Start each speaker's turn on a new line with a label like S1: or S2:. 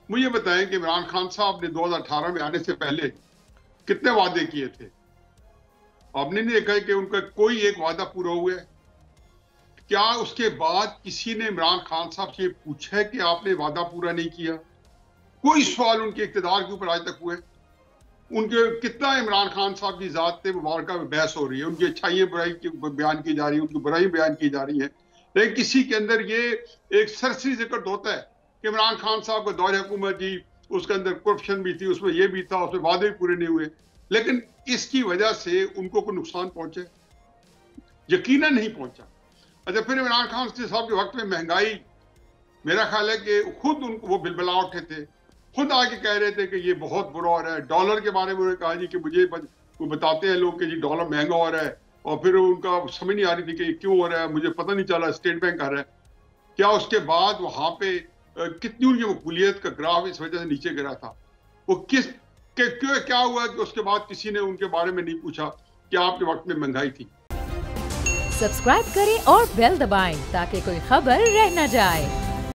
S1: मुझे बताएं कि इमरान खान साहब ने 2018 में आने से पहले कितने वादे किए थे? आपने नहीं देखा है कि उनका कोई एक वादा पूरा हुआ है? क्या उसके बाद किसी ने इमरान खान साहब से पूछा है कि आपने वादा पूरा नहीं किया? कोई सवाल उनके इक़्तिदार के ऊपर आज तक हुए? उनके कितना इमरान खान साहब की ज़ात मुबारक में बहस हो रही है, उनकी अच्छाइयाँ बुराई की बयान की जा रही है, उनकी बुराई बयान की जा रही है, लेकिन किसी के अंदर ये एक सरसरी जिक्र होता है कि इमरान खान साहब का दौर हुकूमत जी, उसके अंदर करप्शन भी थी, उसमें ये भी था, उसमें वादे भी पूरे नहीं हुए, लेकिन इसकी वजह से उनको कोई नुकसान पहुंचे? यकीनन नहीं पहुंचा। अच्छा, फिर इमरान खान साहब के वक्त में महंगाई, मेरा ख्याल है कि खुद उनको वो बिलबिला उठे थे, खुद आके कह रहे थे कि ये बहुत बुरा हो रहा है। डॉलर के बारे में उन्होंने कहा जी कि मुझे वो बताते हैं लोग कि जी डॉलर महंगा हो रहा है, और फिर उनका समझ नहीं आ रही थी कि क्यों हो रहा है, मुझे पता नहीं चला, स्टेट बैंक कर रहा है क्या। उसके बाद वहां पे कितनी उनकी मकबूलियत का ग्राफ इस वजह से नीचे गिरा था। वो क्यों क्या हुआ कि उसके बाद किसी ने उनके बारे में नहीं पूछा कि आपके वक्त में महंगाई थी।
S2: सब्सक्राइब करें और बेल दबाएं ताकि कोई खबर रह न जाए।